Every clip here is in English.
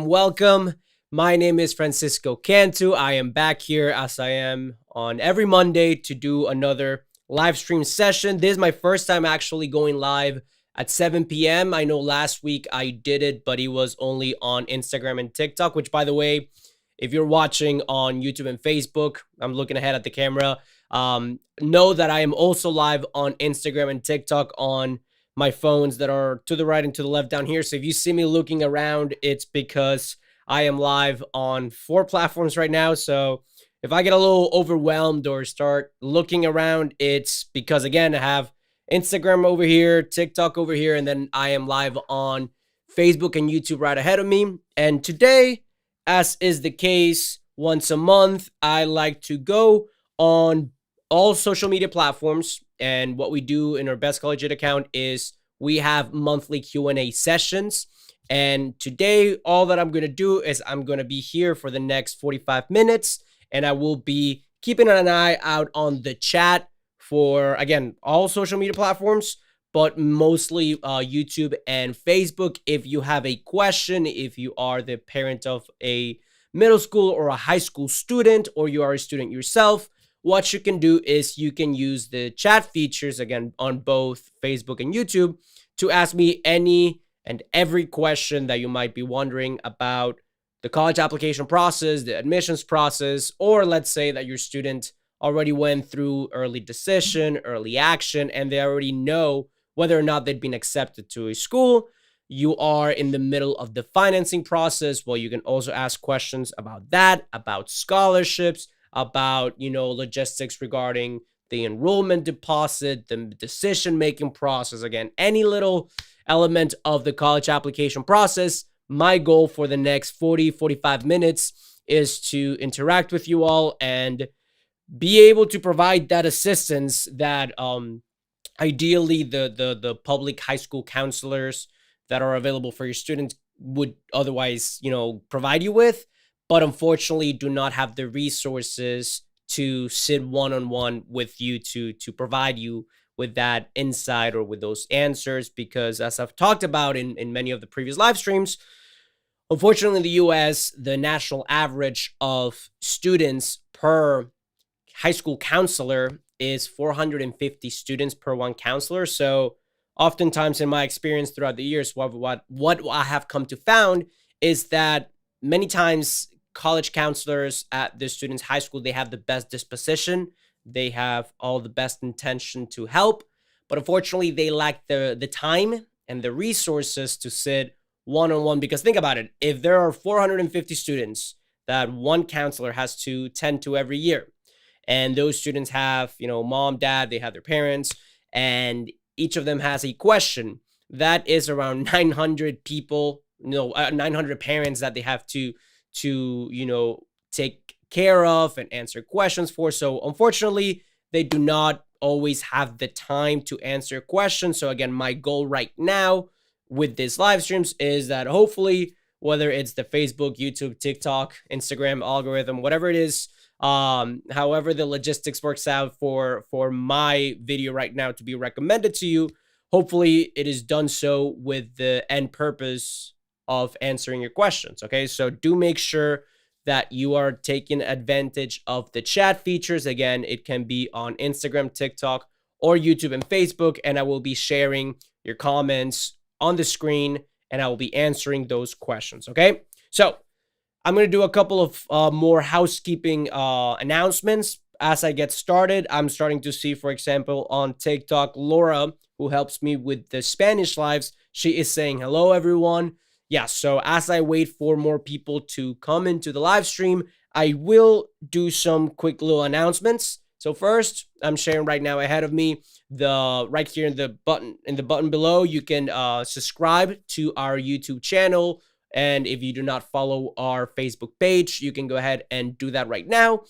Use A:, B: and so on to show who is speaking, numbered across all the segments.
A: Welcome. My name is Francisco Cantu. I am back here as I am on every Monday to do another live stream session. This is my first time actually going live at 7 p.m. I know last week I did it, but it was only on Instagram and TikTok, which, by the way, if you're watching on YouTube and Facebook, I'm looking ahead at the camera. Know that I am also live on Instagram and TikTok on my phones that are to the right and to the left down here. So if you see me looking around, it's because I am live on 4 platforms right now. So if I get a little overwhelmed or start looking around, it's because, again, I have Instagram over here, TikTok over here, and then I am live on Facebook and YouTube right ahead of me. And today, as is the case once a month, I like to go on all social media platforms. And what we do in our Best College Ed account is we have monthly Q&A sessions. And today, all that I'm going to do is I'm going to be here for the next 45 minutes. And I will be keeping an eye out on the chat for, again, all social media platforms, but mostly YouTube and Facebook. If you have a question, if you are the parent of a middle school or a high school student, or you are a student yourself, what you can do is you can use the chat features, again, on both Facebook and YouTube, to ask me any and every question that you might be wondering about the college application process, the admissions process, or let's say that your student already went through early decision, early action, and they already know whether or not they've been accepted to a school. You are in the middle of the financing process. Well, you can also ask questions about that, about scholarships, about, logistics regarding the enrollment deposit, the decision-making process. Again, any little element of the college application process. My goal for the next 45 minutes is to interact with you all and be able to provide that assistance that ideally the public high school counselors that are available for your students would otherwise, provide you with, but unfortunately do not have the resources to sit one-on-one with you to provide you with that insight or with those answers. Because as I've talked about in many of the previous live streams, unfortunately in the US, the national average of students per high school counselor is 450 students per one counselor. So oftentimes in my experience throughout the years, what I have come to found is that many times college counselors at the students' high school, they have the best disposition. They have all the best intention to help, but unfortunately they lack the time and the resources to sit one-on-one. Because think about it, if there are 450 students that one counselor has to tend to every year, and those students have, mom, dad, they have their parents, and each of them has a question, that is around 900 people, 900 parents that they have to take care of and answer questions for. So unfortunately, they do not always have the time to answer questions. So again, my goal right now with these live streams is that hopefully, whether it's the Facebook, YouTube, TikTok, Instagram algorithm, whatever it is, however the logistics works out for my video right now to be recommended to you, hopefully it is done so with the end purpose of answering your questions. Okay, so do make sure that you are taking advantage of the chat features. Again, it can be on Instagram, TikTok, or YouTube and Facebook, and I will be sharing your comments on the screen and I will be answering those questions. Okay, so I'm going to do a couple of more housekeeping announcements as I get started. I'm starting to see, for example, on TikTok, Laura, who helps me with the Spanish lives, she is saying, hello, everyone. Yeah, so as I wait for more people to come into the live stream, I will do some quick little announcements. So first, I'm sharing right now ahead of me, right here in the button below, you can subscribe to our YouTube channel. And if you do not follow our Facebook page, you can go ahead and do that right now,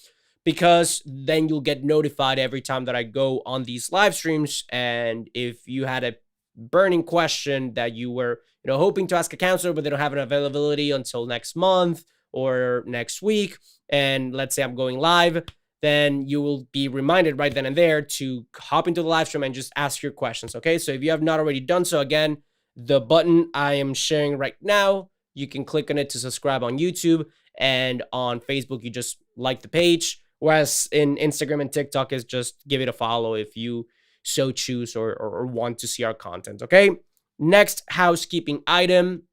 A: because then you'll get notified every time that I go on these live streams. And if you had a burning question that you were, hoping to ask a counselor, but they don't have an availability until next month or next week, and let's say I'm going live, then you will be reminded right then and there to hop into the live stream and just ask your questions. Okay, so if you have not already done so, again, the button I am sharing right now, you can click on it to subscribe on YouTube, and on Facebook, you just like the page. Whereas in Instagram and TikTok is just give it a follow if you so choose or want to see our content. Okay. Next housekeeping item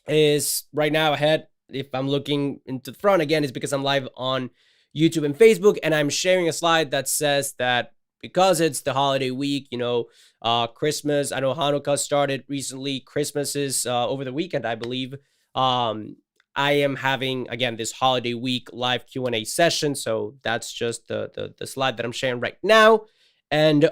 A: is right now ahead. If I'm looking into the front again, is because I'm live on YouTube and Facebook, and I'm sharing a slide that says that because it's the holiday week, Christmas, I know Hanukkah started recently. Christmas is over the weekend, I believe. I am having again this holiday week live Q&A session, so that's just the slide that I'm sharing right now. And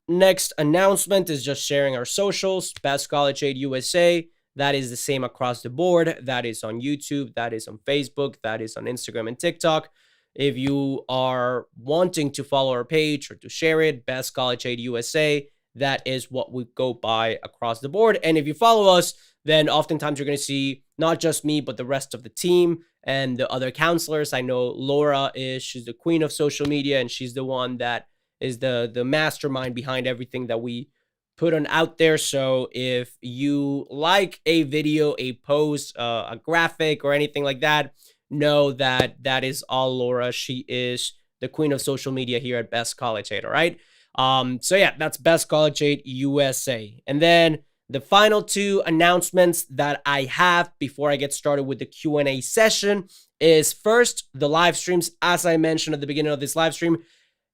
A: next announcement is just sharing our socials. Best College Aid USA. That is the same across the board. That is on YouTube. That is on Facebook. That is on Instagram and TikTok. If you are wanting to follow our page or to share it, Best College Aid USA, that is what we go by across the board. And if you follow us, then oftentimes you're going to see not just me, but the rest of the team and the other counselors. I know Laura she's the queen of social media, and she's the one that is the mastermind behind everything that we put on out there. So if you like a video, a post, a graphic, or anything like that, know that that is all Laura. She is the queen of social media here at Best College Aid. All right. So yeah, that's Best College Aid USA. And then the final two announcements that I have before I get started with the Q&A session is first, the live streams. As I mentioned at the beginning of this live stream,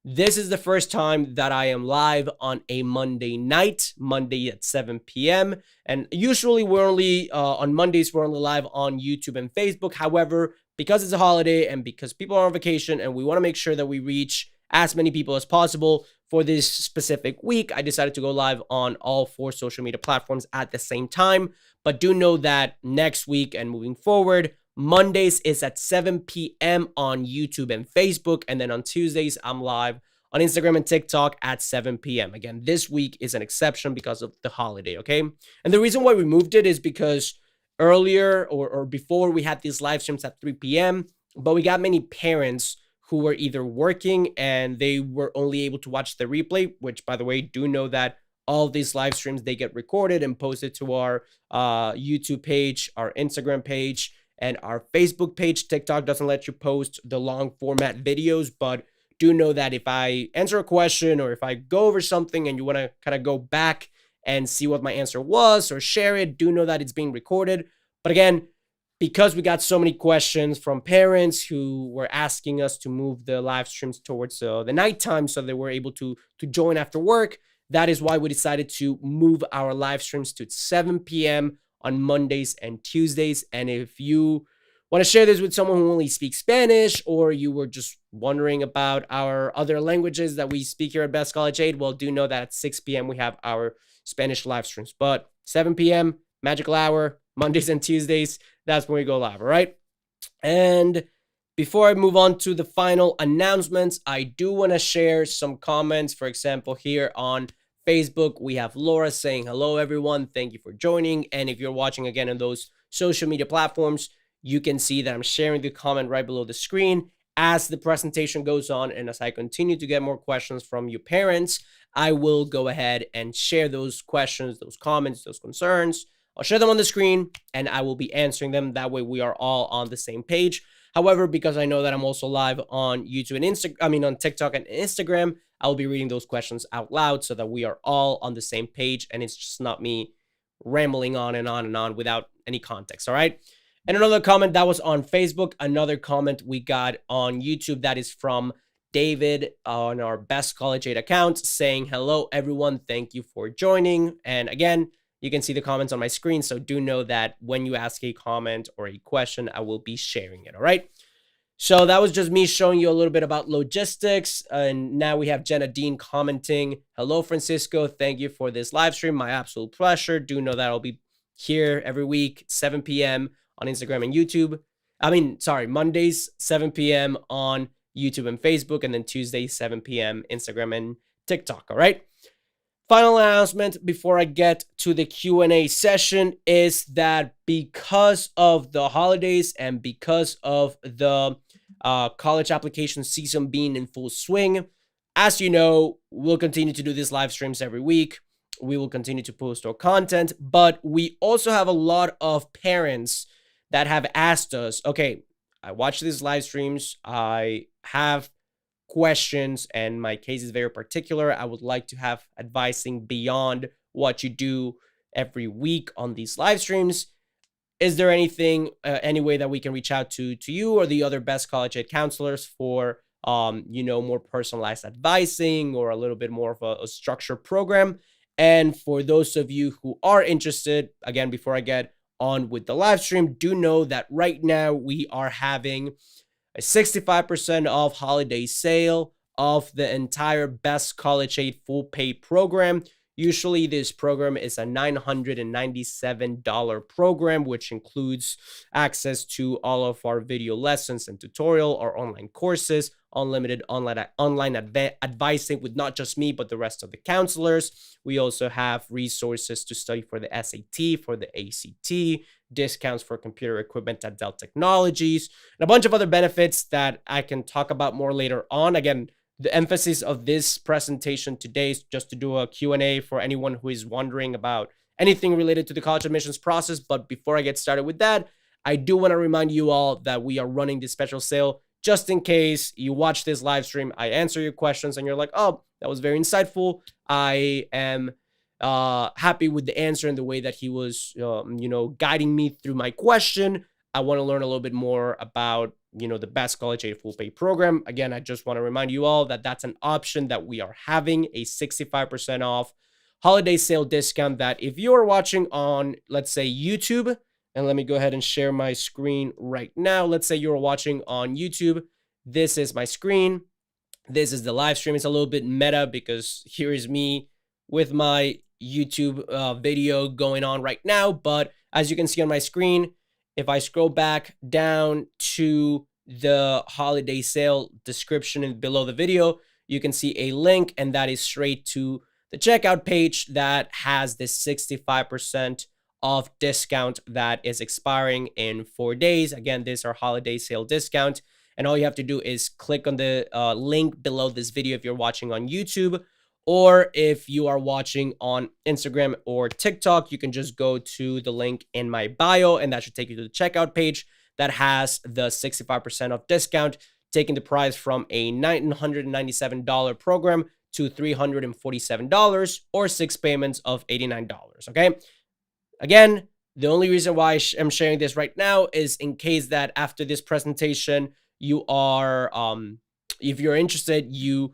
A: this is the first time that I am live on a Monday night, Monday at 7 p.m. And usually we're only, on Mondays, we're only live on YouTube and Facebook. However, because it's a holiday and because people are on vacation and we want to make sure that we reach as many people as possible for this specific week, I decided to go live on all 4 social media platforms at the same time. But do know that next week and moving forward, Mondays is at 7 p.m. on YouTube and Facebook. And then on Tuesdays, I'm live on Instagram and TikTok at 7 p.m. Again, this week is an exception because of the holiday, okay? And the reason why we moved it is because earlier or before we had these live streams at 3 p.m., but we got many parents who were either working and they were only able to watch the replay, which, by the way, do know that all these live streams, they get recorded and posted to our YouTube page, our Instagram page, and our Facebook page. TikTok doesn't let you post the long format videos, but do know that if I answer a question or if I go over something and you want to kind of go back and see what my answer was or share it, do know that it's being recorded. But again, because we got so many questions from parents who were asking us to move the live streams towards the nighttime so they were able to join after work, that is why we decided to move our live streams to 7 p.m. on Mondays and Tuesdays. And if you want to share this with someone who only speaks Spanish, or you were just wondering about our other languages that we speak here at Best College Aid, well, do know that at 6 p.m. we have our Spanish live streams. But 7 p.m., magical hour, Mondays and Tuesdays, that's when we go live, all right? And before I move on to the final announcements, I do want to share some comments. For example, here on Facebook, we have Laura saying, hello, everyone. Thank you for joining. And if you're watching again on those social media platforms, you can see that I'm sharing the comment right below the screen. As the presentation goes on and as I continue to get more questions from you parents, I will go ahead and share those questions, those comments, those concerns. I'll share them on the screen and I will be answering them. That way we are all on the same page. However, because I know that I'm also live on YouTube and on TikTok and Instagram, I'll be reading those questions out loud so that we are all on the same page and it's just not me rambling on and on and on without any context, all right? And another comment that was on Facebook, another comment we got on YouTube that is from David on our Best College Aid account saying, hello, everyone. Thank you for joining. And again, you can see the comments on my screen. So do know that when you ask a comment or a question, I will be sharing it. All right. So that was just me showing you a little bit about logistics. And now we have Jenna Dean commenting, hello, Francisco. Thank you for this live stream. My absolute pleasure. Do know that I'll be here every week, 7 p.m. on Instagram and YouTube. Mondays, 7 p.m. on YouTube and Facebook, and then Tuesdays, 7 p.m. Instagram and TikTok, all right? Final announcement before I get to the Q&A session is that because of the holidays and because of the college application season being in full swing, as you know, we'll continue to do these live streams every week. we will continue to post our content. But we also have a lot of parents that have asked us, okay, I watch these live streams, I have questions, and my case is very particular. I would like to have advising beyond what you do every week on these live streams. Is there anything, any way that we can reach out to you or the other best college ed counselors for, more personalized advising or a little bit more of a structured program? And for those of you who are interested, again, before I get on with the live stream, do know that right now we are having a 65% off holiday sale of the entire Best College Aid full pay program. Usually this program is a $997 program, which includes access to all of our video lessons and tutorial, our online courses, unlimited online advising with not just me, but the rest of the counselors. We also have resources to study for the SAT, for the ACT, discounts for computer equipment at Dell Technologies, and a bunch of other benefits that I can talk about more later on. Again, the emphasis of this presentation today is just to do a Q&A for anyone who is wondering about anything related to the college admissions process. But before I get started with that, I do want to remind you all that we are running this special sale just in case you watch this live stream, I answer your questions, and you're like, oh, that was very insightful. I am happy with the answer and the way that he was, guiding me through my question. I want to learn a little bit more about, the Best College Aid full pay program. Again, I just want to remind you all that that's an option that we are having, a 65% off holiday sale discount that if you are watching on, let's say, YouTube, and let me go ahead and share my screen right now. Let's say you're watching on YouTube. This is my screen. This is the live stream. It's a little bit meta because here is me with my YouTube video going on right now. But as you can see on my screen, if I scroll back down to the holiday sale description and below the video, you can see a link, and that is straight to the checkout page that has this 65% off discount that is expiring in 4 days. Again, this is our holiday sale discount. And all you have to do is click on the link below this video if you're watching on YouTube, or if you are watching on Instagram or TikTok, you can just go to the link in my bio, and that should take you to the checkout page that has the 65% off discount, taking the price from a $997 program to $347 or 6 payments of $89. Okay. Again, the only reason why I'm sharing this right now is in case that after this presentation, you are, if you're interested, you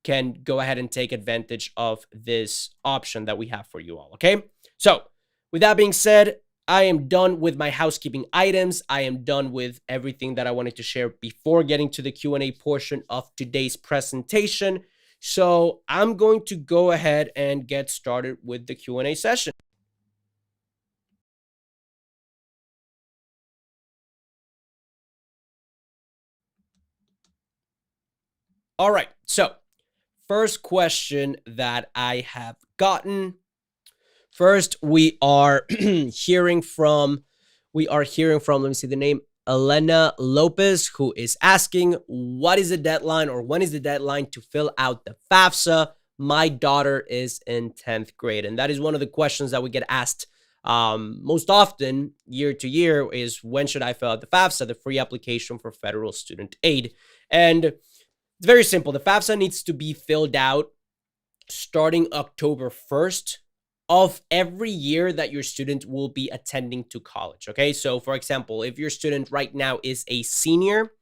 A: can go ahead and take advantage of this option that we have for you all, okay? So, with that being said, I am done with my housekeeping items. I am done with everything that I wanted to share before getting to the Q&A portion of today's presentation. So, I'm going to go ahead and get started with the Q&A session. All right, so first question that I have gotten. First, we are hearing from, let me see the name, Elena Lopez, who is asking, what is the deadline, or when is the deadline to fill out the FAFSA? My daughter is in 10th grade. And that is one of the questions that we get asked most often year to year is, when should I fill out the FAFSA, the free application for federal student aid? And it's very simple. The FAFSA needs to be filled out starting October 1st of every year that your student will be attending to college, okay? So, for example, if your student right now is a senior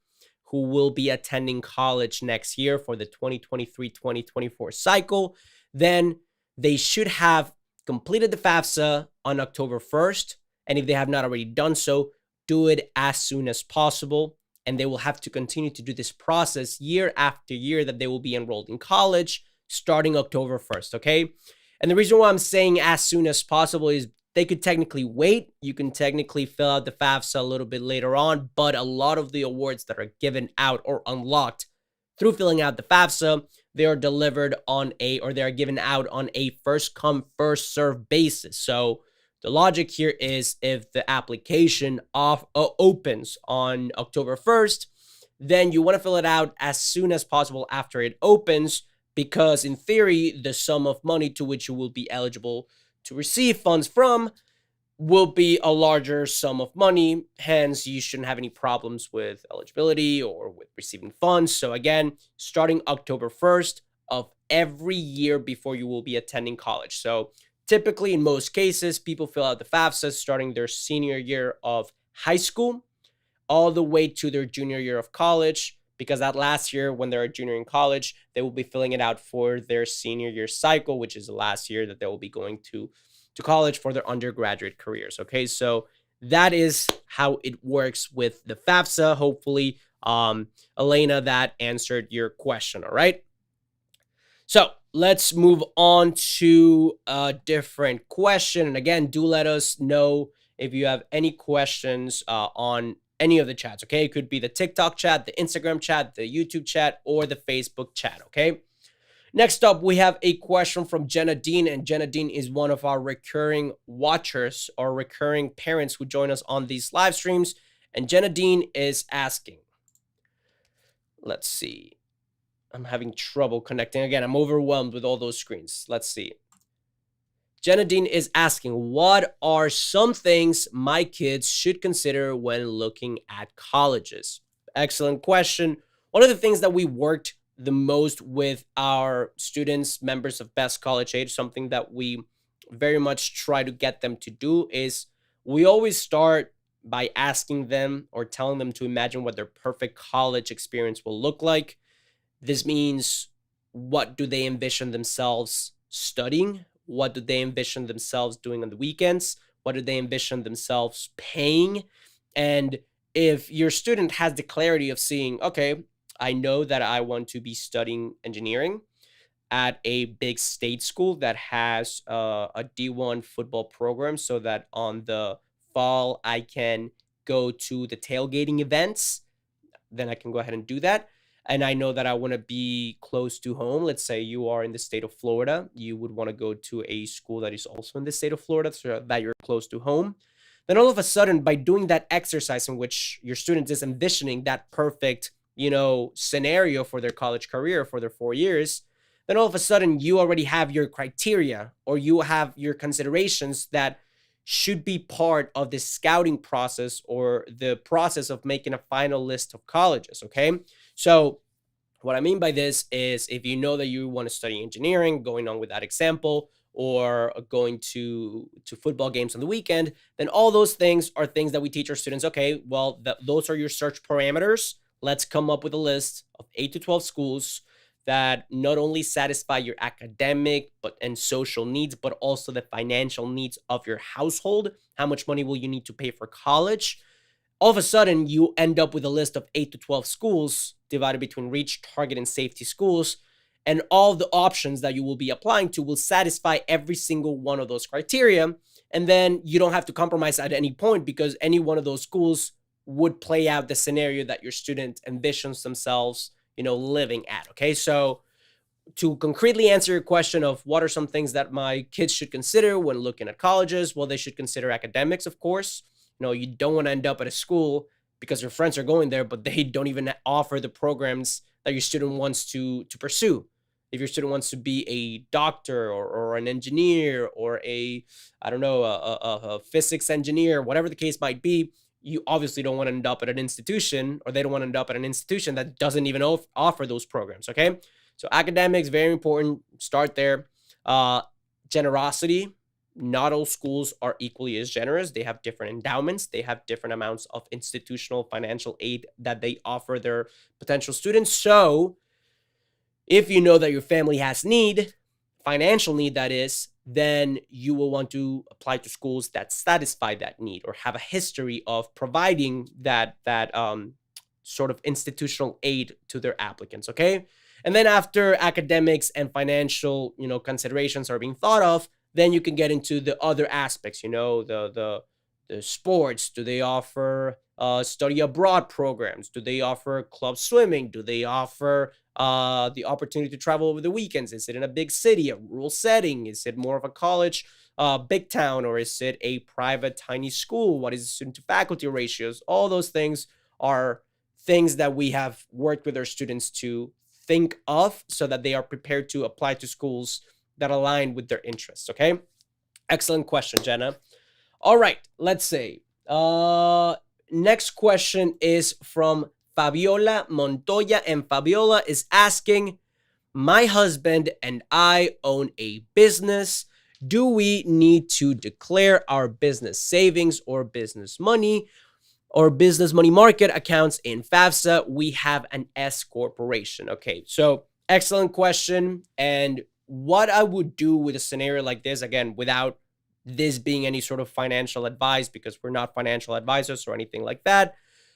A: who will be attending college next year for the 2023-2024 cycle, then they should have completed the FAFSA on October 1st, and if they have not already done so, do it as soon as possible. And they will have to continue to do this process year after year that they will be enrolled in college starting October 1st, okay? And the reason why I'm saying as soon as possible is they could technically wait. You can technically fill out the FAFSA a little bit later on, but a lot of the awards that are given out or unlocked through filling out the FAFSA, they are delivered on they are given out on a first come, first serve basis. So the logic here is if the application opens on October 1st, then you want to fill it out as soon as possible after it opens, because in theory, the sum of money to which you will be eligible to receive funds from will be a larger sum of money. Hence, you shouldn't have any problems with eligibility or with receiving funds. So, again, starting October 1st of every year before you will be attending college. So, typically, in most cases, people fill out the FAFSA starting their senior year of high school all the way to their junior year of college, because that last year when they're a junior in college, they will be filling it out for their senior year cycle, which is the last year that they will be going to college for their undergraduate careers. Okay, so that is how it works with the FAFSA. Hopefully, Elena, that answered your question. All right. So let's move on to a different question. And again, do let us know if you have any questions on any of the chats. Okay, it could be the TikTok chat, the Instagram chat, the YouTube chat, or the Facebook chat. Okay. Next up, we have a question from Jenna Dean, and Jenna Dean is one of our recurring watchers or recurring parents who join us on these live streams. And Jenna Dean is asking, let's see. I'm having trouble connecting. Again, I'm overwhelmed with all those screens. Let's see. Jenna Dean is asking, what are some things my kids should consider when looking at colleges? Excellent question. One of the things that we worked the most with our students, members of Best College Age, something that we very much try to get them to do is we always start by asking them or telling them to imagine what their perfect college experience will look like. This means, what do they envision themselves studying? What do they envision themselves doing on the weekends? What do they envision themselves paying? And if your student has the clarity of seeing, okay, I know that I want to be studying engineering at a big state school that has a D1 football program, so that on the fall I can go to the tailgating events, then I can go ahead and do that. And I know that I want to be close to home. Let's say you are in the state of Florida. You would want to go to a school that is also in the state of Florida so that you're close to home. Then all of a sudden, by doing that exercise in which your student is envisioning that perfect, scenario for their college career for their 4 years, then all of a sudden you already have your criteria or you have your considerations that should be part of the scouting process or the process of making a final list of colleges. Okay. So what I mean by this is, if you know that you want to study engineering, going on with that example, or going to football games on the weekend, then all those things are things that we teach our students. Okay, well, those are your search parameters. Let's come up with a list of 8 to 12 schools that not only satisfy your academic and social needs, but also the financial needs of your household. How much money will you need to pay for college? All of a sudden, you end up with a list of 8 to 12 schools divided between reach, target, and safety schools. And all the options that you will be applying to will satisfy every single one of those criteria. And then you don't have to compromise at any point, because any one of those schools would play out the scenario that your student envisions themselves, living at. Okay, so to concretely answer your question of what are some things that my kids should consider when looking at colleges, well, they should consider academics, of course. You don't want to end up at a school because your friends are going there, but they don't even offer the programs that your student wants to pursue. If your student wants to be a doctor or an engineer or a physics engineer, whatever the case might be, you obviously don't want to end up at an institution, or they don't want to end up at an institution that doesn't even offer those programs. Okay. So academics, very important. Start there. Generosity. Not all schools are equally as generous. They have different endowments. They have different amounts of institutional financial aid that they offer their potential students. So if you know that your family has need, financial need that is, then you will want to apply to schools that satisfy that need or have a history of providing that sort of institutional aid to their applicants. Okay. And then after academics and financial, considerations are being thought of, then you can get into the other aspects, the sports. Do they offer study abroad programs? Do they offer club swimming? Do they offer the opportunity to travel over the weekends? Is it in a big city, a rural setting? Is it more of a college, big town, or is it a private tiny school? What is the student to faculty ratios? All those things are things that we have worked with our students to think of so that they are prepared to apply to schools that align with their interests. Okay. Excellent question, Jenna. All right, let's say. Next question is from Fabiola Montoya, and Fabiola is asking, my husband and I own a business. Do we need to declare our business savings or business money market accounts in FAFSA? We have an S corporation. Okay, so excellent question. And what I would do with a scenario like this, again, without this being any sort of financial advice, because we're not financial advisors or anything like that.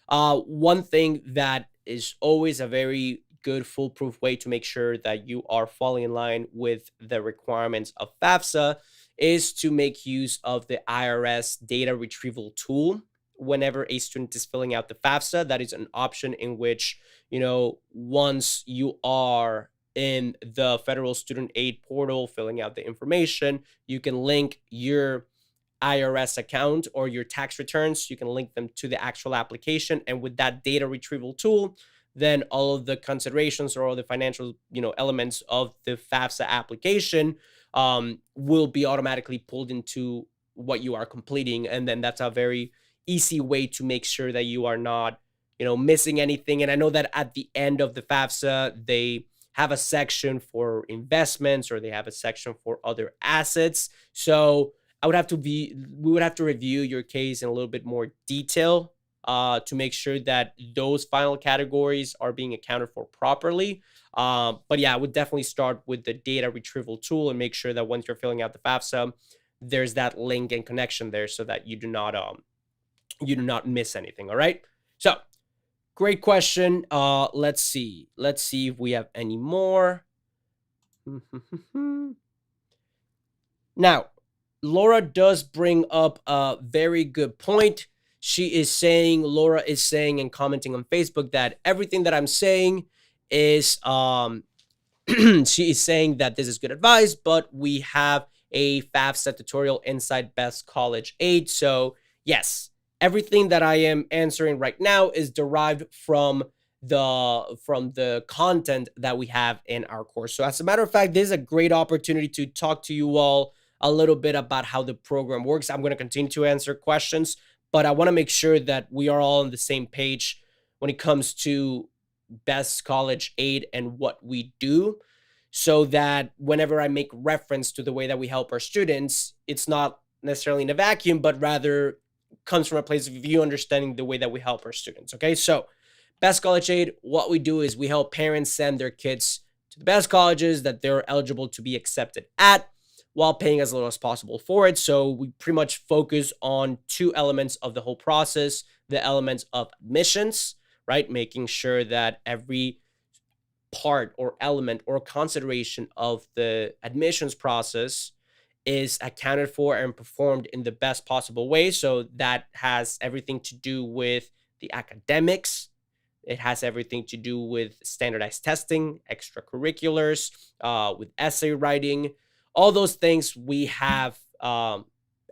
A: One thing that is always a very good foolproof way to make sure that you are falling in line with the requirements of FAFSA is to make use of the IRS data retrieval tool whenever a student is filling out the FAFSA. That is an option in which, once you are in the federal student aid portal filling out the information, you can link your IRS account or your tax returns. You can link them to the actual application, and with that data retrieval tool, then all of the considerations or all the financial elements of the FAFSA application will be automatically pulled into what you are completing. And then that's a very easy way to make sure that you are not missing anything. And I know that at the end of the FAFSA, they have a section for investments, or they have a section for other assets. So we would have to review your case in a little bit more detail to make sure that those final categories are being accounted for properly. But yeah, I would definitely start with the data retrieval tool and make sure that once you're filling out the FAFSA, there's that link and connection there so that you do not miss anything. All right. So great question. Let's see if we have any more. Now, Laura does bring up a very good point. Laura is saying and commenting on Facebook that everything that I'm saying is, she is saying that this is good advice, but we have a FAFSA tutorial inside Best College Aid. So yes, everything that I am answering right now is derived from the content that we have in our course. So as a matter of fact, this is a great opportunity to talk to you all a little bit about how the program works. I'm going to continue to answer questions, but I want to make sure that we are all on the same page when it comes to Best College Aid and what we do, so that whenever I make reference to the way that we help our students, it's not necessarily in a vacuum, but rather comes from a place of you understanding the way that we help our students. Okay, so Best College Aid, what we do is we help parents send their kids to the best colleges that they're eligible to be accepted at, while paying as little as possible for it. So we pretty much focus on two elements of the whole process: the elements of admissions, right? Making sure that every part or element or consideration of the admissions process is accounted for and performed in the best possible way. So that has everything to do with the academics. It has everything to do with standardized testing, extracurriculars, with essay writing, all those things. We have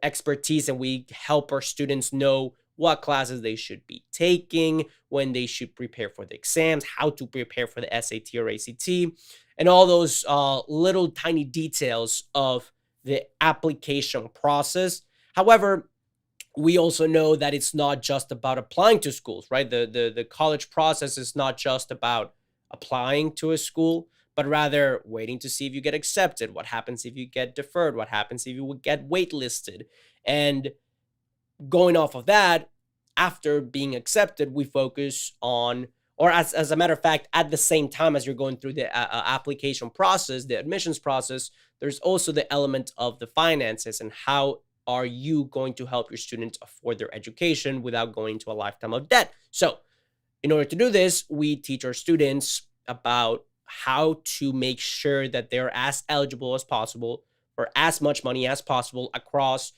A: expertise, and we help our students know what classes they should be taking, when they should prepare for the exams, how to prepare for the SAT or ACT, and all those little tiny details of the application process. However, we also know that it's not just about applying to schools, right? The college process is not just about applying to a school, but rather waiting to see if you get accepted. What happens if you get deferred? What happens if you get waitlisted? And going off of that, after being accepted, we focus on, or as a matter of fact, at the same time as you're going through the application process, the admissions process, there's also the element of the finances and how are you going to help your students afford their education without going into a lifetime of debt. So in order to do this, we teach our students about how to make sure that they're as eligible as possible for as much money as possible across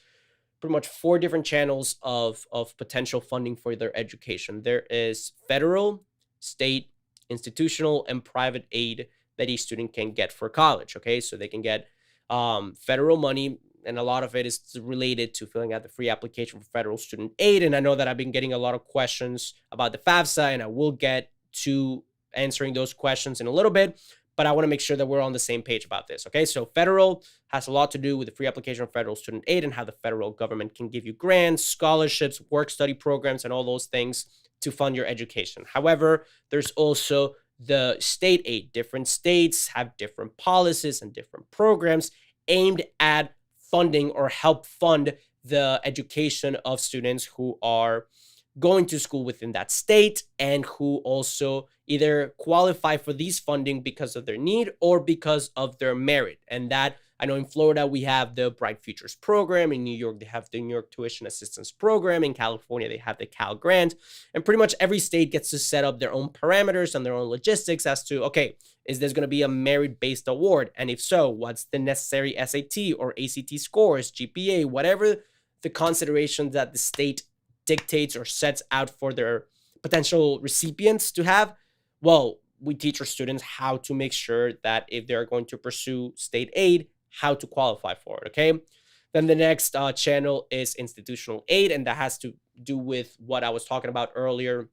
A: pretty much 4 different channels of potential funding for their education. There is federal, state, institutional, and private aid that each student can get for college. Okay, so they can get federal money, and a lot of it is related to filling out the free application for federal student aid. And I know that I've been getting a lot of questions about the FAFSA, and I will get to answering those questions in a little bit, but I want to make sure that we're on the same page about this. Okay, so federal has a lot to do with the free application of federal student aid and how the federal government can give you grants, scholarships, work study programs, and all those things to fund your education. However, there's also the state aid. Different states have different policies and different programs aimed at funding or help fund the education of students who are going to school within that state and who also either qualify for these funding because of their need or because of their merit. And that, I know in Florida, we have the Bright Futures program. In New York, they have the New York Tuition Assistance Program. In California, they have the Cal Grant. And pretty much every state gets to set up their own parameters and their own logistics as to, okay, is this going to be a merit-based award? And if so, what's the necessary SAT or ACT scores, GPA, whatever the considerations that the state dictates or sets out for their potential recipients to have. Well, we teach our students how to make sure that if they're going to pursue state aid, how to qualify for it, okay? Then the next channel is institutional aid, and that has to do with what I was talking about earlier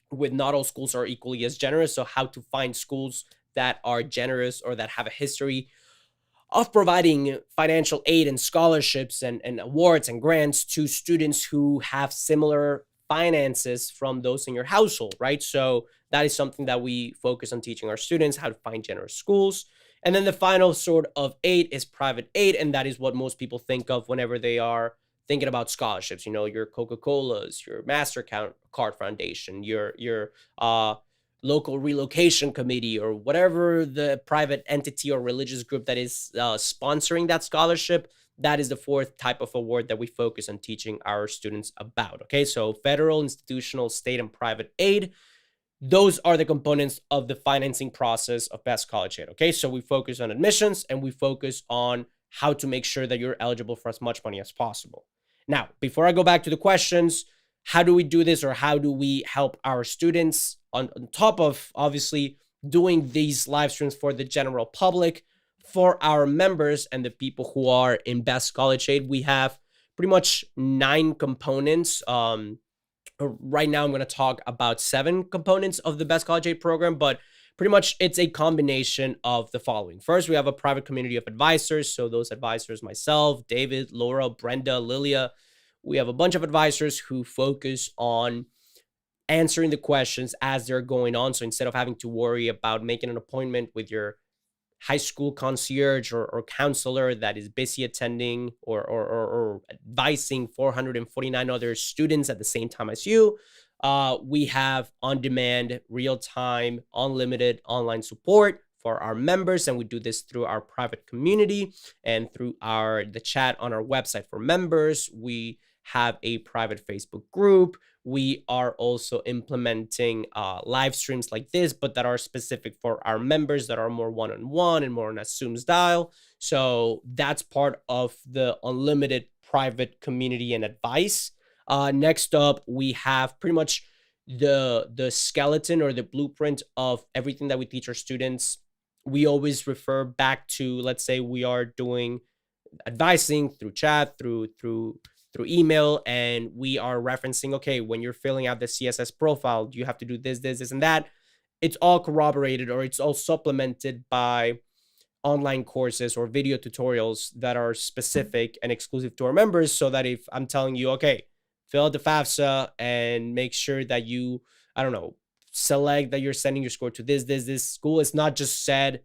A: with not all schools are equally as generous, so how to find schools that are generous or that have a history of providing financial aid and scholarships and awards and grants to students who have similar finances from those in your household, right? So that is something that we focus on teaching our students, how to find generous schools. And then the final sort of aid is private aid, and that is what most people think of whenever they are thinking about scholarships. You know, your Coca-Colas, your MasterCard Foundation, your local relocation committee, or whatever the private entity or religious group that is sponsoring that scholarship. That is the fourth type of award that we focus on teaching our students about. Okay, so federal, institutional, state, and private aid. Those are the components of the financing process of Best College Aid. Okay, so we focus on admissions and we focus on how to make sure that you're eligible for as much money as possible. Now, before I go back to the questions, how do we do this, or how do we help our students on top of obviously doing these live streams for the general public? For our members and the people who are in Best College Aid, we have pretty much 9 components. Right now, I'm going to talk about 7 components of the Best College Aid program, but pretty much it's a combination of the following. First, we have a private community of advisors. So those advisors, myself, David, Laura, Brenda, Lilia, we have a bunch of advisors who focus on answering the questions as they're going on. So instead of having to worry about making an appointment with your high school concierge or counselor that is busy attending or advising 449 other students at the same time as you, we have on-demand, real-time, unlimited online support for our members, and we do this through our private community and through the chat on our website for members. We have a private Facebook group. We are also implementing live streams like this, but that are specific for our members, that are more one-on-one and more on a Zoom style. So that's part of the unlimited private community and advice. Next up, we have pretty much the skeleton or the blueprint of everything that we teach our students. We always refer back to, let's say we are doing advising through chat, through email, and we are referencing, okay, when you're filling out the CSS profile, you have to do this, and that. It's all corroborated, or it's all supplemented by online courses or video tutorials that are specific and exclusive to our members, so that if I'm telling you, okay, fill out the FAFSA and make sure that you, I don't know, select that you're sending your score to this school, it's not just said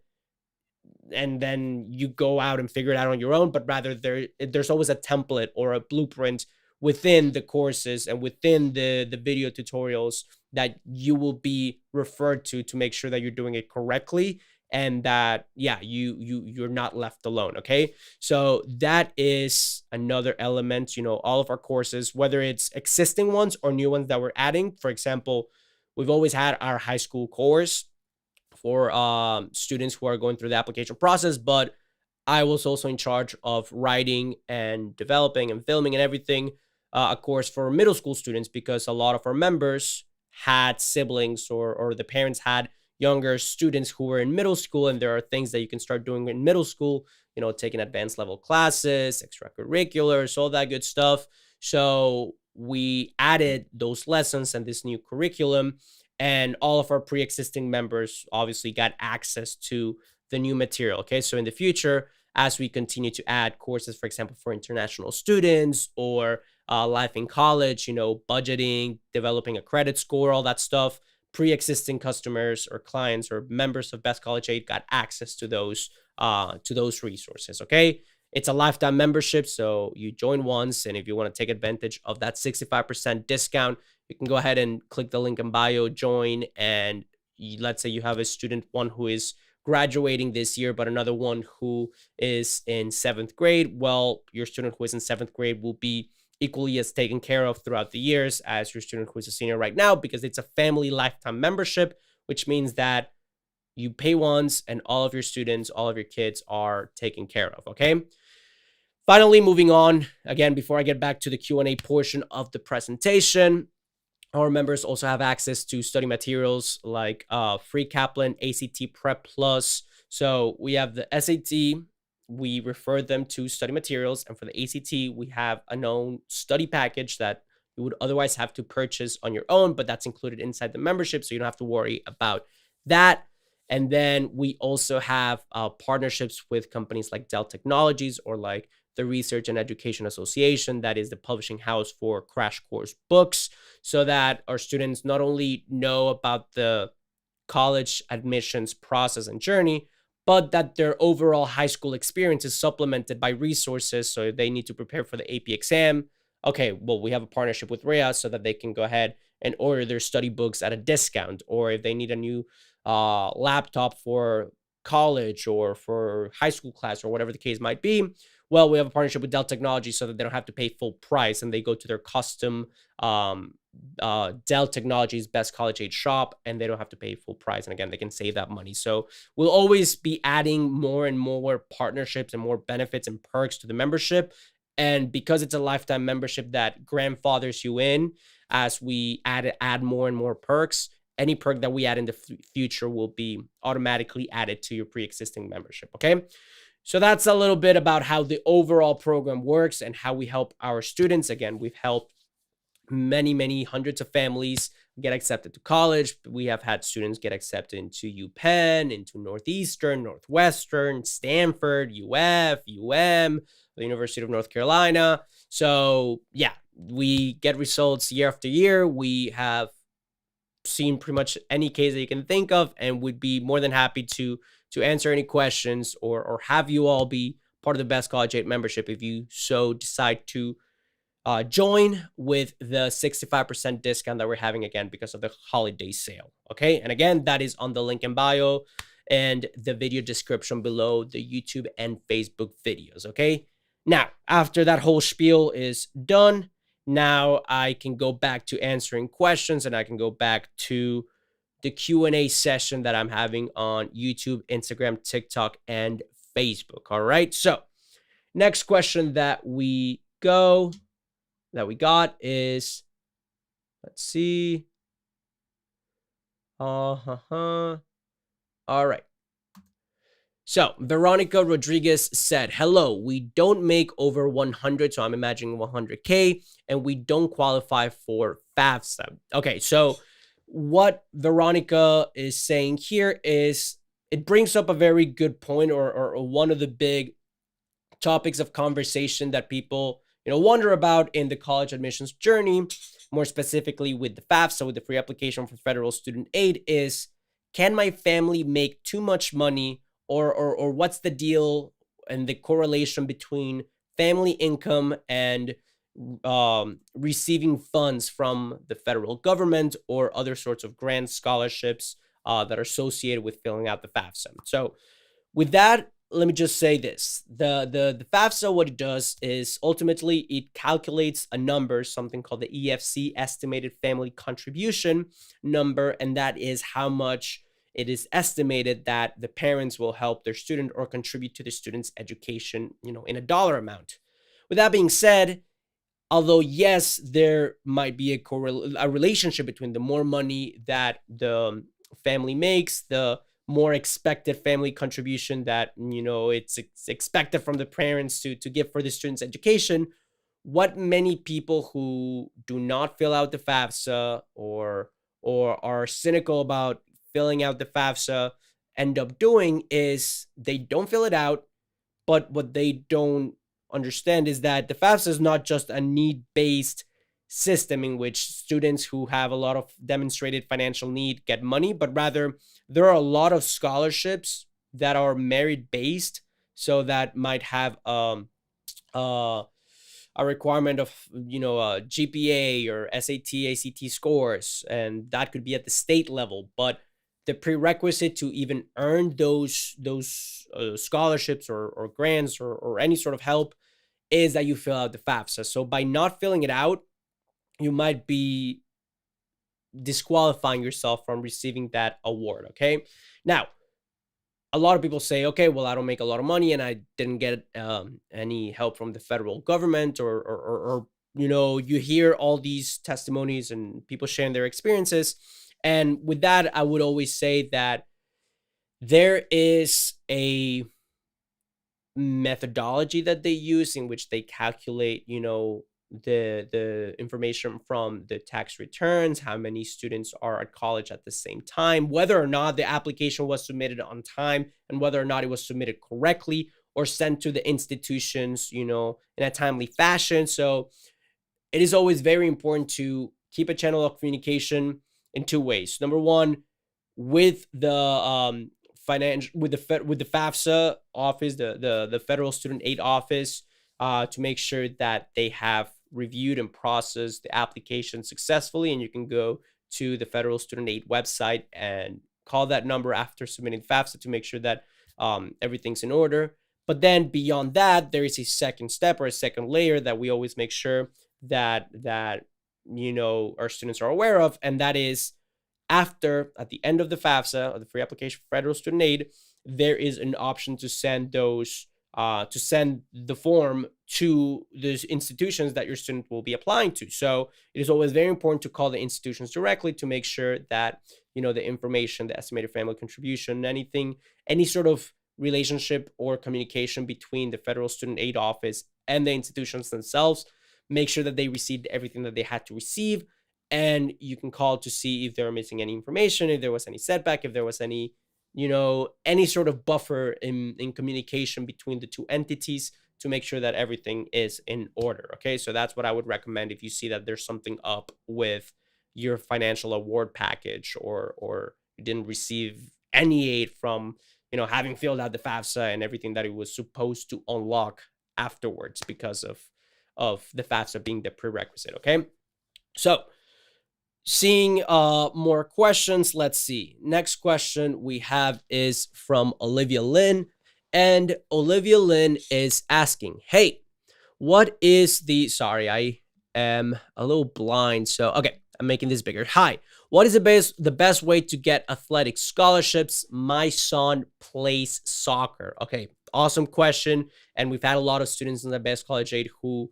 A: and then you go out and figure it out on your own, but rather there's always a template or a blueprint within the courses and within the video tutorials that you will be referred to make sure that you're doing it correctly, and that, yeah, you're not left alone. Okay, so that is another element. You know, all of our courses, whether it's existing ones or new ones that we're adding. For example, we've always had our high school course for students who are going through the application process, but I was also in charge of writing and developing and filming and everything, a course for middle school students, because a lot of our members had siblings or the parents had younger students who were in middle school, and there are things that you can start doing in middle school, you know, taking advanced level classes, extracurriculars, all that good stuff. So we added those lessons and this new curriculum, and all of our pre-existing members obviously got access to the new material. Okay, so in the future, as we continue to add courses, for example, for international students or life in college, budgeting, developing a credit score, all that stuff, pre-existing customers or clients or members of Best College Aid got access to those resources. Okay, it's a lifetime membership, so you join once, and if you want to take advantage of that 65% discount, you can go ahead and click the link in bio, join, and let's say you have a student, one who is graduating this year, but another one who is in 7th grade. Well, your student who is in 7th grade will be equally as taken care of throughout the years as your student who is a senior right now, because it's a family lifetime membership, which means that you pay once and all of your students, all of your kids are taken care of. Okay. Finally, moving on, again, before I get back to the Q&A portion of the presentation, our members also have access to study materials like Free Kaplan, ACT Prep Plus. So we have the SAT, we refer them to study materials. And for the ACT, we have a known study package that you would otherwise have to purchase on your own, but that's included inside the membership, so you don't have to worry about that. And then we also have partnerships with companies like Dell Technologies or like the Research and Education Association, that is the publishing house for Crash Course books, so that our students not only know about the college admissions process and journey, but that their overall high school experience is supplemented by resources. So if they need to prepare for the AP exam, okay, well, we have a partnership with Rhea so that they can go ahead and order their study books at a discount. Or if they need a new laptop for college or for high school class or whatever the case might be, well, we have a partnership with Dell Technology so that they don't have to pay full price and they go to their custom Dell Technologies Best College Aid shop and they don't have to pay full price. And again, they can save that money. So we'll always be adding more and more partnerships and more benefits and perks to the membership. And because it's a lifetime membership that grandfathers you in, as we add more and more perks, any perk that we add in the future will be automatically added to your pre-existing membership. Okay. So that's a little bit about how the overall program works and how we help our students. Again, we've helped many hundreds of families get accepted to college. We have had students get accepted into UPenn, into Northeastern, Northwestern, Stanford, UF, the University of North Carolina. So yeah, we get results year after year. We have seen pretty much any case that you can think of, and would be more than happy to answer any questions or have you all be part of the Best College Aid membership if you so decide to join with the 65% discount that we're having, again, because of the holiday sale. Okay. And again, that is on the link in bio and the video description below the YouTube and Facebook videos. Okay. Now, after that whole spiel is done, now I can go back to answering questions and I can go back to the Q&A session that I'm having on YouTube, Instagram, TikTok, and Facebook. All right. So next question that we got is, let's see. All right. So Veronica Rodriguez said, hello, we don't make over 100, so I'm imagining 100K, and we don't qualify for FAFSA. Okay, so what Veronica is saying here is, it brings up a very good point, or one of the big topics of conversation that people wonder about in the college admissions journey, more specifically with the FAFSA, with the free application for federal student aid, is, can my family make too much money, or what's the deal and the correlation between family income and receiving funds from the federal government or other sorts of grants, scholarships that are associated with filling out the FAFSA. So with that, let me just say this. The FAFSA, what it does is ultimately it calculates a number, something called the EFC, Estimated Family Contribution number, and that is how much it is estimated that the parents will help their student or contribute to the student's education, in a dollar amount. With that being said, although yes, there might be a relationship between the more money that the family makes, the more expected family contribution that, it's expected from the parents to give for the student's education, what many people who do not fill out the FAFSA or or are cynical about filling out the FAFSA end up doing is they don't fill it out, but what they don't understand is that the FAFSA is not just a need based system in which students who have a lot of demonstrated financial need get money, but rather there are a lot of scholarships that are merit based. So that might have uh, a requirement of GPA or SAT, ACT scores, and that could be at the state level. But the prerequisite to even earn those scholarships or grants or any sort of help is that you fill out the FAFSA. So by not filling it out, you might be disqualifying yourself from receiving that award. Okay, now a lot of people say, okay, well, I don't make a lot of money and I didn't get any help from the federal government, or you hear all these testimonies and people sharing their experiences. And with that, I would always say that there is a methodology that they use in which they calculate, the information from the tax returns, how many students are at college at the same time, whether or not the application was submitted on time, and whether or not it was submitted correctly or sent to the institutions, in a timely fashion. So it is always very important to keep a channel of communication in two ways. Number one, with the financial with the FAFSA office, the Federal Student Aid Office, to make sure that they have reviewed and processed the application successfully. And you can go to the Federal Student Aid website and call that number after submitting FAFSA to make sure that everything's in order. But then beyond that, there is a second step or a second layer that we always make sure that our students are aware of, and that is at the end of the FAFSA, or the free application for federal student aid, there is an option to send the form to those institutions that your student will be applying to. So it is always very important to call the institutions directly to make sure that the information, the estimated family contribution, any sort of relationship or communication between the Federal Student Aid Office and the institutions themselves, make sure that they received everything that they had to receive. And you can call to see if they're missing any information, if there was any setback, if there was any sort of buffer in communication between the two entities, to make sure that everything is in order. Okay, so that's what I would recommend if you see that there's something up with your financial award package, or you didn't receive any aid from having filled out the FAFSA and everything that it was supposed to unlock afterwards because of the FAFSA being the prerequisite. Okay, so seeing more questions. Let's see. Next question we have is from Olivia Lynn. And Olivia Lynn is asking, hey, what is sorry, I am a little blind. So, okay, I'm making this bigger. Hi, what is the best way to get athletic scholarships? My son plays soccer. Okay, awesome question. And we've had a lot of students in the Best College Aid who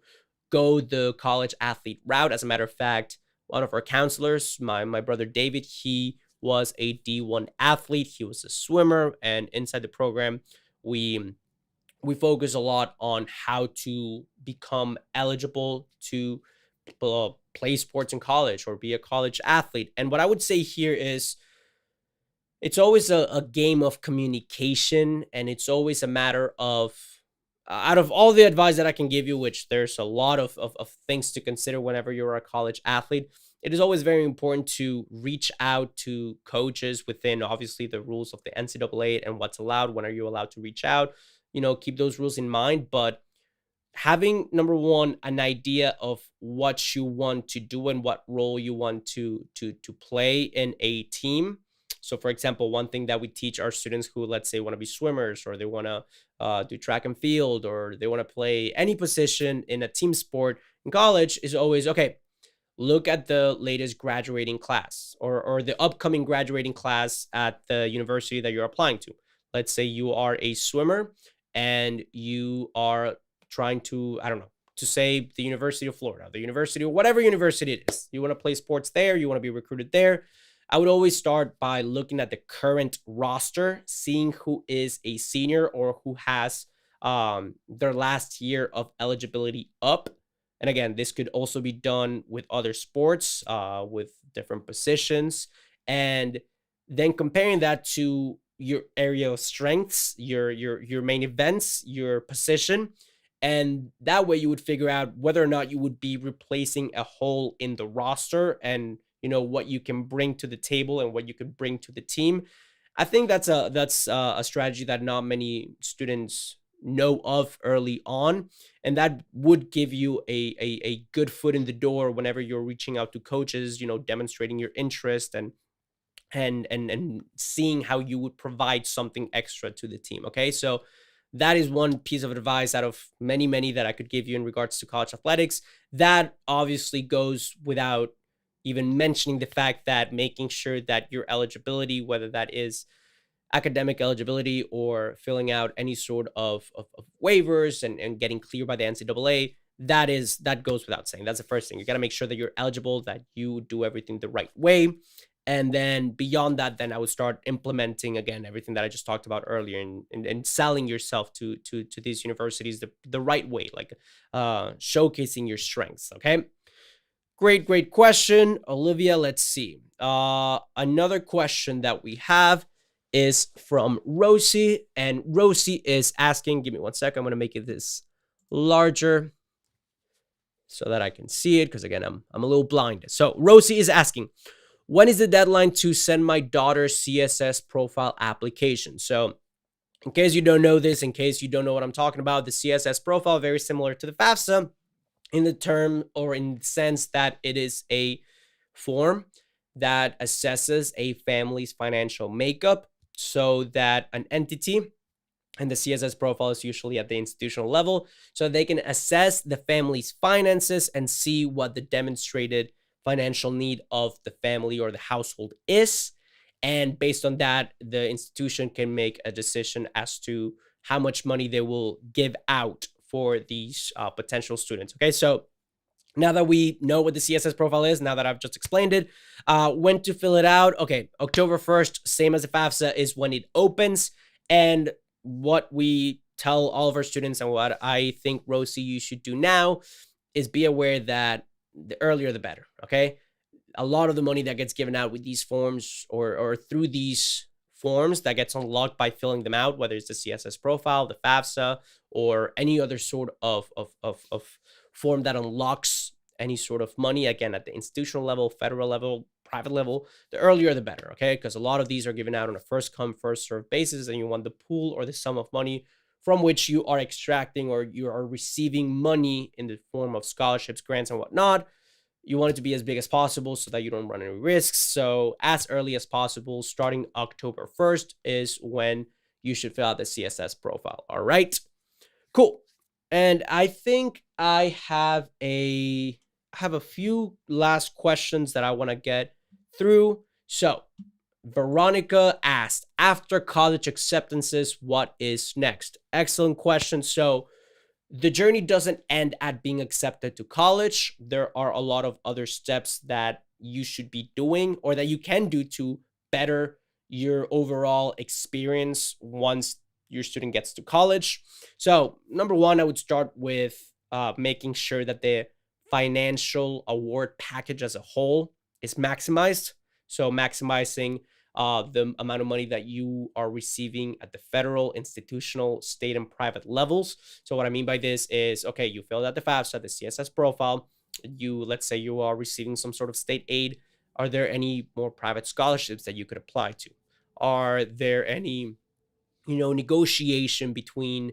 A: go the college athlete route. As a matter of fact, one of our counselors, my brother David, he was a D1 athlete. He was a swimmer, and inside the program, we focus a lot on how to become eligible to play sports in college or be a college athlete. And what I would say here is, it's always a game of communication, and it's always a matter of, out of all the advice that I can give you, which there's a lot of things to consider whenever you're a college athlete, it is always very important to reach out to coaches within, obviously, the rules of the NCAA and what's allowed. When are you allowed to reach out? Keep those rules in mind. But having, number one, an idea of what you want to do and what role you want to play in a team. So, for example, one thing that we teach our students who, let's say, want to be swimmers, or they want to do track and field, or they want to play any position in a team sport in college, is always, okay, look at the latest graduating class, or the upcoming graduating class at the university that you're applying to. Let's say you are a swimmer and you are trying to, I don't know, to say the University of Florida, the university, or whatever university it is. You want to play sports there, you want to be recruited there. I would always start by looking at the current roster, seeing who is a senior or who has their last year of eligibility up, And again, this could also be done with other sports, with different positions, and then comparing that to your area of strengths, your main events, your position, and that way you would figure out whether or not you would be replacing a hole in the roster, and what you can bring to the table and what you could bring to the team. I think that's a strategy that not many students know of early on, and that would give you a good foot in the door whenever you're reaching out to coaches, demonstrating your interest, and seeing how you would provide something extra to the team. Okay, so that is one piece of advice out of many that I could give you in regards to college athletics. That obviously goes without even mentioning the fact that making sure that your eligibility, whether that is academic eligibility or filling out any sort of waivers, and getting cleared by the NCAA, that goes without saying. That's the first thing. You got to make sure that you're eligible, that you do everything the right way. And then beyond that, then I would start implementing again everything that I just talked about earlier, and selling yourself to these universities the right way, like showcasing your strengths. Okay. Great question, Olivia. Let's see. Another question that we have is from Rosie, and Rosie is asking, give me 1 second. I'm going to make it this larger so that I can see it, because again, I'm a little blinded. So Rosie is asking, when is the deadline to send my daughter's CSS profile application? So in case you don't know this, in case you don't know what I'm talking about, the CSS profile, very similar to the FAFSA in the term, or in the sense that it is a form that assesses a family's financial makeup, so that an entity, and the CSS profile is usually at the institutional level, so they can assess the family's finances and see what the demonstrated financial need of the family or the household is. And based on that, the institution can make a decision as to how much money they will give out for these potential students. Okay, so now that we know what the CSS profile is, now that I've just explained it, when to fill it out. Okay, October 1st, same as the FAFSA, is when it opens. And what we tell all of our students, and what I think, Rosie, you should do now, is be aware that the earlier the better. Okay, a lot of the money that gets given out with these forms, or through these forms, that gets unlocked by filling them out, whether it's the CSS profile, the FAFSA, or any other sort of form that unlocks any sort of money, again, at the institutional level, federal level, private level, the earlier the better. Okay, because a lot of these are given out on a first come, first served basis, and you want the pool or the sum of money from which you are extracting, or you are receiving money in the form of scholarships, grants, and whatnot. You want it to be as big as possible so that you don't run any risks. So as early as possible, starting October 1st, is when you should fill out the CSS profile. All right, cool. And I think I have a few last questions that I want to get through. So Veronica asked, after college acceptances, what is next? Excellent question. So the journey doesn't end at being accepted to college. There are a lot of other steps that you should be doing, or that you can do, to better your overall experience once your student gets to college. So number one, I would start with making sure that the financial award package as a whole is maximized. So maximizing the amount of money that you are receiving at the federal, institutional, state, and private levels. So what I mean by this is, okay, you filled out the FAFSA, the CSS profile. Let's say you are receiving some sort of state aid. Are there any more private scholarships that you could apply to? Are there any, negotiation between,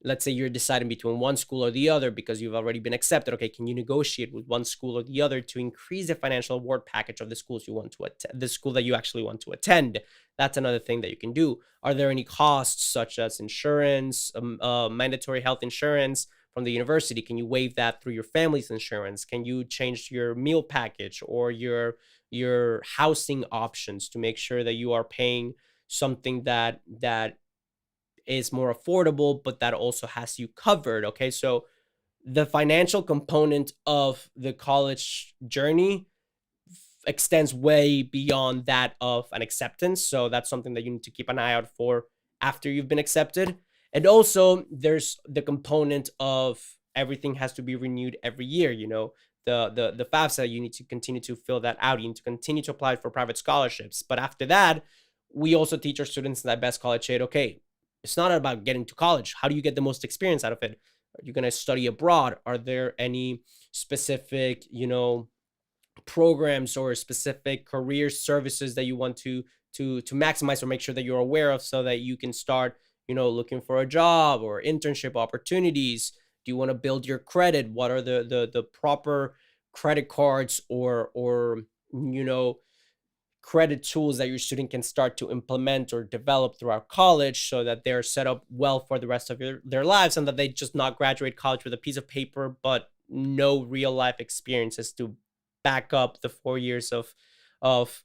A: let's say you're deciding between one school or the other because you've already been accepted. Okay, can you negotiate with one school or the other to increase the financial award package of the schools you want to attend, the school that you actually want to attend? That's another thing that you can do. Are there any costs, such as insurance, mandatory health insurance from the university? Can you waive that through your family's insurance? Can you change your meal package or your housing options to make sure that you are paying something that is more affordable, but that also has you covered? Okay, so the financial component of the college journey extends way beyond that of an acceptance. So that's something that you need to keep an eye out for after you've been accepted. And also there's the component of everything has to be renewed every year. The FAFSA, you need to continue to fill that out. You need to continue to apply for private scholarships. But after that, we also teach our students in that best college aid, okay, it's not about getting to college. How do you get the most experience out of it? Are you going to study abroad? Are there any specific, programs or specific career services that you want to maximize or make sure that you're aware of, so that you can start, looking for a job or internship opportunities? Do you want to build your credit? What are the proper credit cards or you know credit tools that your student can start to implement or develop throughout college, so that they're set up well for the rest of their lives, and that they just not graduate college with a piece of paper but no real life experiences to back up the 4 years of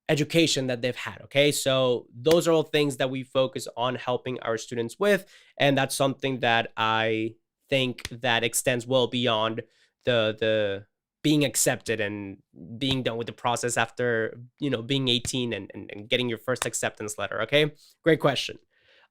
A: education that they've had. Okay, so those are all things that we focus on helping our students with, and that's something that I think that extends well beyond the being accepted and being done with the process after being 18 and getting your first acceptance letter. Okay, great question.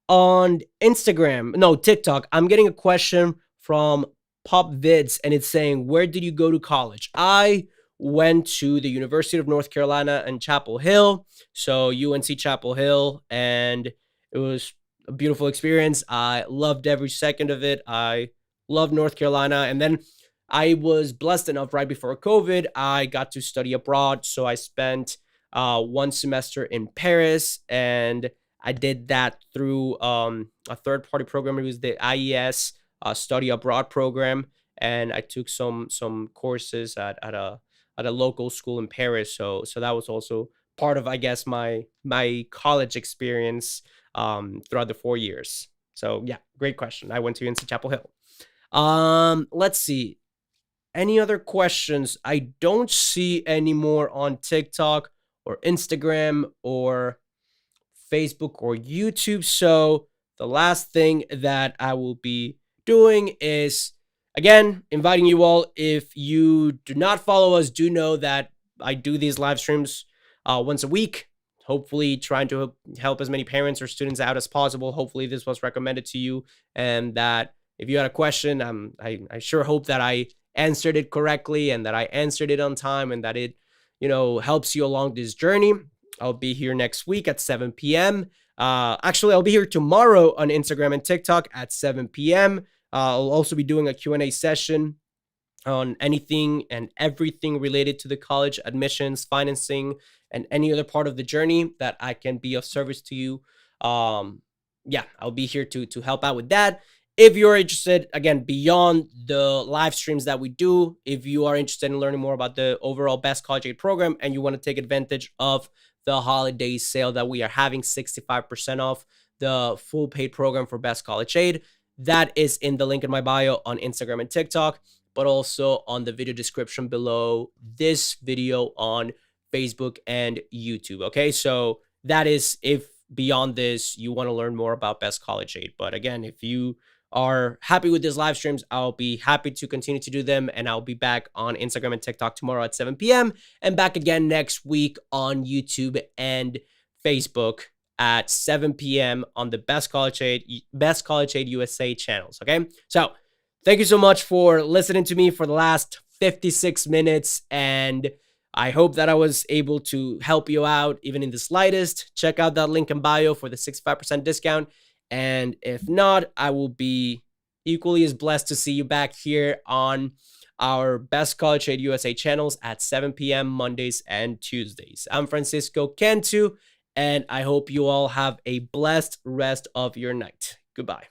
A: On Instagram, no, TikTok, I'm getting a question from Pop Vids, and it's saying, where did you go to college? I went to the University of North Carolina in Chapel Hill, so UNC Chapel Hill, and it was a beautiful experience. I loved every second of it. I loved North Carolina. And then I was blessed enough, right before COVID, I got to study abroad. So I spent 1 semester in Paris, and I did that through a third-party program. It was the IES study abroad program, and I took some courses at a local school in Paris. So that was also part of, I guess, my college experience throughout the 4 years. So yeah, great question. I went to UNC Chapel Hill. Let's see. Any other questions? I don't see any more on TikTok or Instagram or Facebook or YouTube. So the last thing that I will be doing is, again, inviting you all. If you do not follow us, do know that I do these live streams once a week, hopefully trying to help as many parents or students out as possible. Hopefully this was recommended to you, and that if you had a question, I sure hope that I answered it correctly and that I answered it on time, and that it, helps you along this journey. I'll be here next week at 7 p.m. Actually, I'll be here tomorrow on Instagram and TikTok at 7 p.m. I'll also be doing a Q&A session on anything and everything related to the college admissions, financing, and any other part of the journey that I can be of service to you. Yeah, I'll be here to help out with that. If you're interested, again, beyond the live streams that we do, if you are interested in learning more about the overall Best College Aid program and you want to take advantage of the holiday sale that we are having, 65% off the full paid program for Best College Aid, that is in the link in my bio on Instagram and TikTok, but also on the video description below this video on Facebook and YouTube. Okay, so that is if beyond this you want to learn more about Best College Aid. But again, if you are happy with these live streams, I'll be happy to continue to do them, and I'll be back on Instagram and TikTok tomorrow at 7 p.m. and back again next week on YouTube and Facebook at 7 p.m. on the Best College Aid USA channels. Okay, so thank you so much for listening to me for the last 56 minutes, and I hope that I was able to help you out even in the slightest. Check out that link in bio for the 65% discount. And if not, I will be equally as blessed to see you back here on our Best College Aid USA channels at 7 p.m. Mondays and Tuesdays. I'm Francisco Cantu, and I hope you all have a blessed rest of your night. Goodbye.